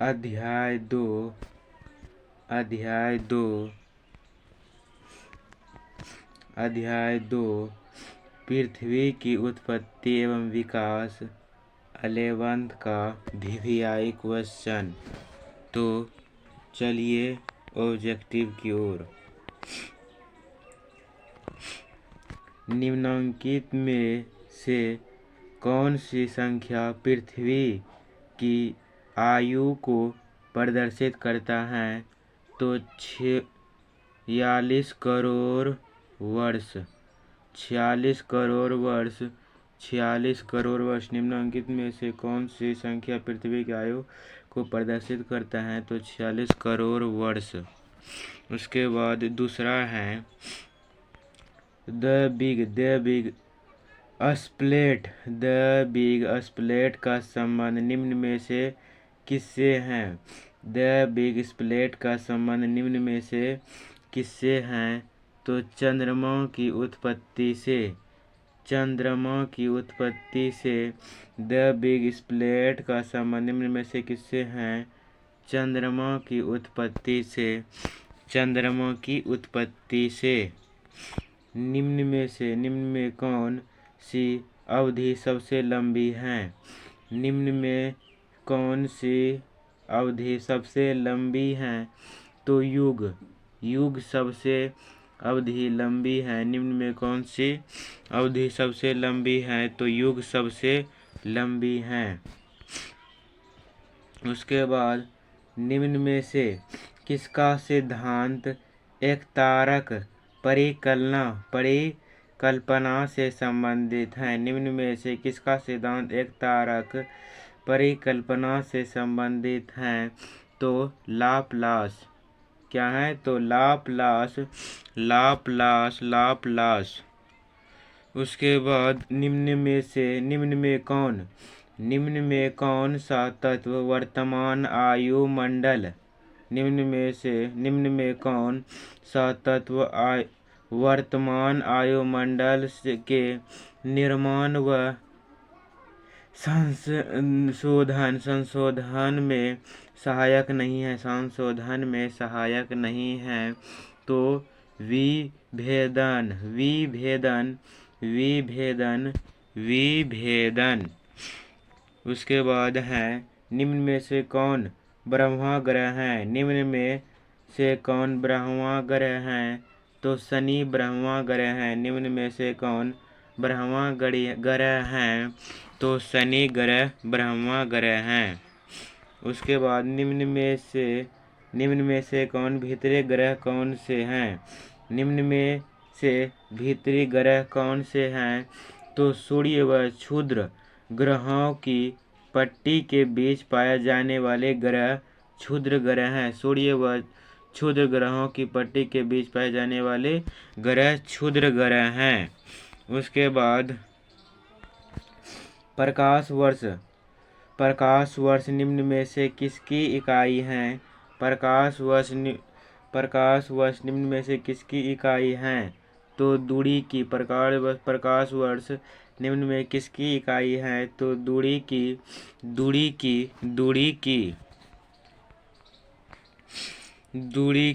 अध्याय 2 अध्याय 2 अध्याय 2 पृथ्वी की उत्पत्ति एवं विकास 11 का वीवीआई क्वेश्चन। तो चलिए ऑब्जेक्टिव की ओर। निम्नलिखित में से कौन सी संख्या पृथ्वी की आयु को प्रदर्शित करता है? तो 46 करोड़ वर्ष 46 करोड़ वर्ष 46 करोड़ वर्ष। निम्नलिखित में से कौन सी संख्या पृथ्वी की आयु को प्रदर्शित करता है? तो 46 करोड़ वर्ष। उसके बाद दूसरा है द बिग स्प्लिट का संबंध निम्न में से किससे है? द बिग स्प्लिट का संबंध निम्न में से किससे है? तो चंद्रमा की उत्पत्ति से। चंद्रमा की उत्पत्ति से द बिग स्प्लिट का संबंध निम्न में से किससे है? चंद्रमा की उत्पत्ति से। चंद्रमा की उत्पत्ति से। निम्न में कौन सी अवधि सबसे लंबी है? निम्न में कौन सी अवधि सबसे लंबी है? तो युग सबसे अवधि लंबी है। निम्न में कौन सी अवधि सबसे लंबी है? तो युग सबसे लंबी है। उसके बाद निम्न में से किसका सिद्धांत एक तारक परिकल्पना से संबंधित है? निम्न में से किसका सिद्धांत एक तारक परिकल्पना से संबंधित है? तो लाप्लास। क्या है? तो लाप्लास। उसके बाद निम्न में कौन सा तत्व वर्तमान आयुमंडल निम्न में कौन सा तत्व वर्तमान आयुमंडल के निर्माण व संशोधन में सहायक नहीं है? संशोधन में सहायक नहीं है। तो विभेदन। उसके बाद है निम्न में से कौन ब्रह्मा ग्रह है? निम्न में से कौन ब्रह्मा ग्रह है? तो शनि ब्रह्मा ग्रह है। निम्न में से कौन ब्रह्मा ग्रह है? तो शनि ग्रह ब्रह्मा ग्रह है। उसके बाद निम्न में से कौन भीतरी ग्रह कौन से हैं? निम्न में से भीतरी ग्रह कौन से हैं? तो सूर्य व क्षुद्र ग्रहों की पट्टी के बीच पाए जाने वाले ग्रह क्षुद्र ग्रह हैं। सूर्य व क्षुद्र ग्रहों की पट्टी के बीच पाए जाने वाले ग्रह क्षुद्र ग्रह हैं। उसके बाद प्रकाश वर्ष निम्न में से किसकी इकाई है? प्रकाश वर्ष निम्न में से किसकी इकाई है? तो दूरी की। प्रकाश वर्ष निम्न में किसकी इकाई है? तो दूरी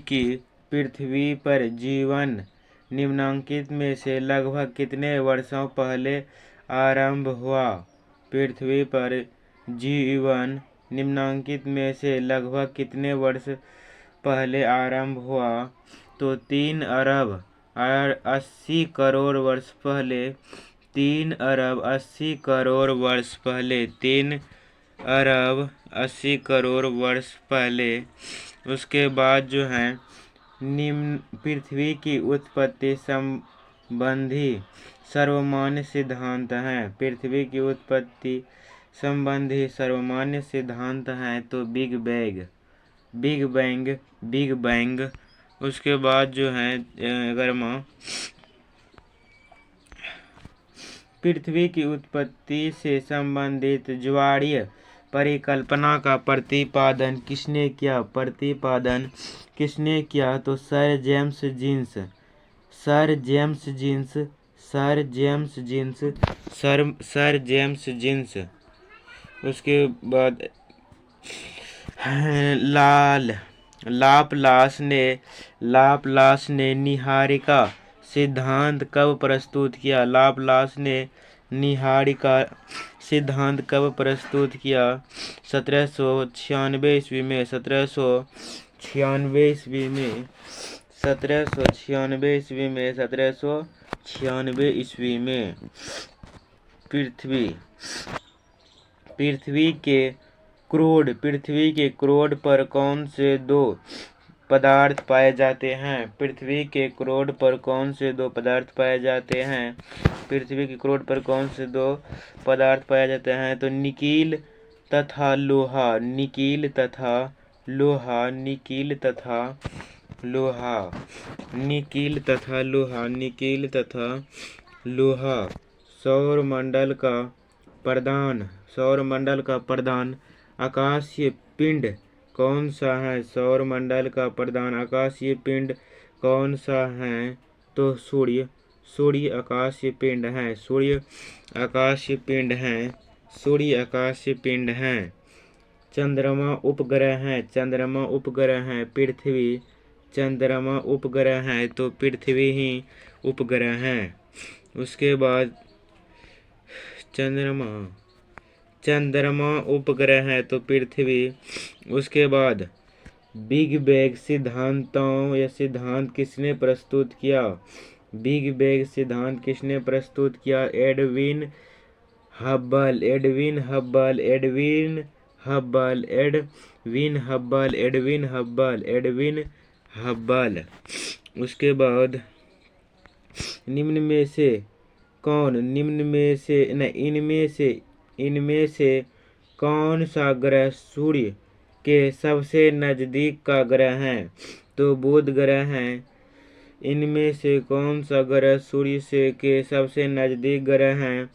की। पृथ्वी पर जीवन निम्नलिखित में से लगभग कितने वर्षों पहले आरंभ हुआ? पृथ्वी पर जीवन निम्नलिखित में से लगभग कितने वर्ष पहले आरंभ हुआ? तो 3 अरब 80 करोड़ वर्ष पहले। 3 अरब 80 करोड़ वर्ष पहले। 3 अरब 80 करोड़ वर्ष पहले। उसके बाद जो है निम्न पृथ्वी की उत्पत्ति संबंधी सर्वमान्य सिद्धांत हैं। पृथ्वी की उत्पत्ति संबंधी सर्वमान्य सिद्धांत हैं। तो बिग बैंग। उसके बाद जो है 11वां पृथ्वी की उत्पत्ति से संबंधित ज्वारीय परिकल्पना का प्रतिपादन किसने किया? तो सर जेम्स जीन्स। उसके बाद लाल लाप्लास ने निहारिका सिद्धांत कब प्रस्तुत किया? लाप्लास ने निहारिका सिद्धांत कब प्रस्तुत किया? 1796 ईस्वी में 1796 ईस्वी में 1796 ईस्वी में 1796 ईस्वी में। पृथ्वी के क्रोड पर कौन से दो पदार्थ पाए जाते हैं? पृथ्वी के क्रोड पर कौन से दो पदार्थ पाए जाते हैं? पृथ्वी के क्रोड पर कौन से दो पदार्थ पाए जाते हैं? तो निकील तथा लोहा। निकील तथा लोहा। निकील तथा लोहा। निकील तथा लोहा। निकील तथा लोहा। सौरमंडल का प्रधान आकाशीय पिंड कौन सा है? सौरमंडल का प्रधान आकाशीय पिंड कौन सा है? तो सूर्य आकाशीय पिंड है। सूर्य आकाशीय पिंड है। सूर्य आकाशीय पिंड है। चंद्रमा उपग्रह है। चंद्रमा उपग्रह है। पृथ्वी चंद्रमा उपग्रह है, तो पृथ्वी ही उपग्रह है। उसके बाद चंद्रमा उपग्रह है, तो पृथ्वी। उसके बाद बिग बैंग सिद्धांत किसने प्रस्तुत किया? बिग बैंग सिद्धांत किसने प्रस्तुत किया? Edwin Hubble. Edwin Hubble. Edwin Hubble. Edwin Hubble. Edwin Hubble. Edwin Hubble. उसके बाद इनमें से कौन सा ग्रह सूर्य के सबसे नजदीक का ग्रह है? तो बुध ग्रह है। इनमें से कौन सा ग्रह सूर्य के सबसे नजदीक ग्रह है?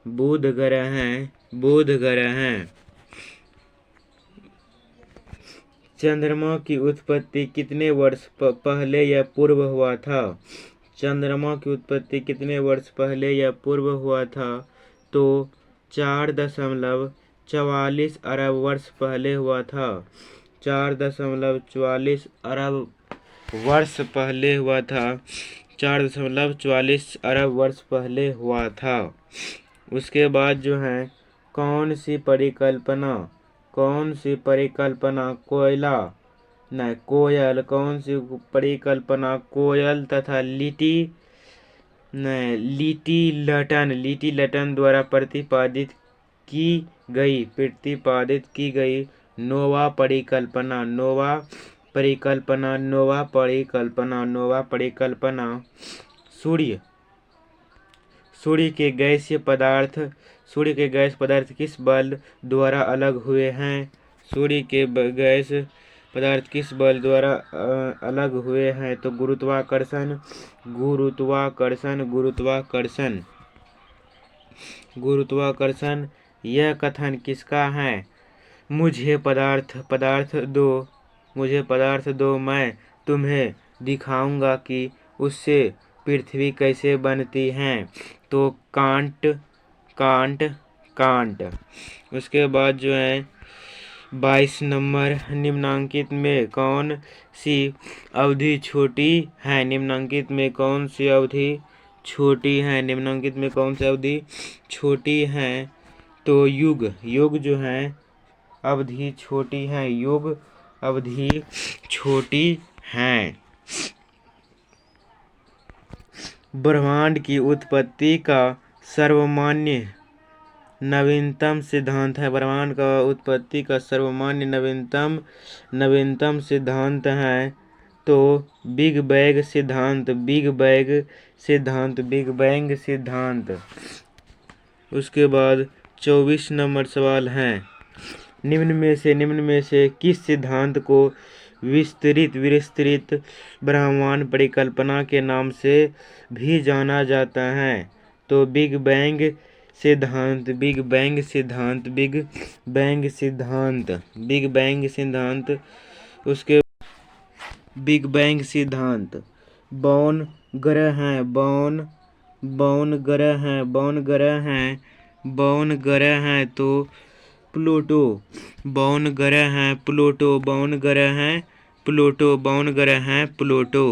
बुध ग्रह है। बुध ग्रह है। चंद्रमा की उत्पत्ति कितने वर्ष पहले या पूर्व हुआ था? चंद्रमा की उत्पत्ति कितने वर्ष पहले या पूर्व हुआ था? तो 4.44 अरब वर्ष पहले हुआ था। 4.44 अरब वर्ष पहले हुआ था। 4.44 अरब वर्ष पहले हुआ था। उसके बाद जो है कौन सी परिकल्पना कोयल तथा लिटी लटन द्वारा प्रतिपादित की गई नोवा परिकल्पना सूर्य के गैसीय पदार्थ किस बल द्वारा अलग हुए हैं? सूर्य के गैस पदार्थ किस बल द्वारा अलग हुए हैं? तो गुरुत्वाकर्षण। यह कथन किसका है? मुझे पदार्थ दो, मैं तुम्हें दिखाऊंगा कि उससे पृथ्वी कैसे बनती है। तो कांट। उसके बाद जो है 22 नंबर, निम्नांकित में कौन सी अवधि छोटी है? निम्नांकित में कौन सी अवधि छोटी है? निम्नांकित में कौन सी अवधि छोटी है? तो युग जो है अवधि छोटी है। युग अवधि छोटी है। ब्रह्मांड की उत्पत्ति का सर्वमान्य नवीनतम सिद्धांत है। ब्रह्मांड का उत्पत्ति का सर्वमान्य नवीनतम सिद्धांत है। तो बिग बैंग सिद्धांत। उसके बाद 24 नंबर सवाल है, निम्न में से किस सिद्धांत को विस्तृत ब्रह्मांड परिकल्पना के नाम से भी जाना जाता है? तो बिग बैंग सिद्धांत। उसके बिग बैंग सिद्धांत। बौन ग्रह हैं तो प्लूटो। बौन ग्रह है प्लूटो, बौन ग्रह है प्लूटो, बौन ग्रह है प्लूटो।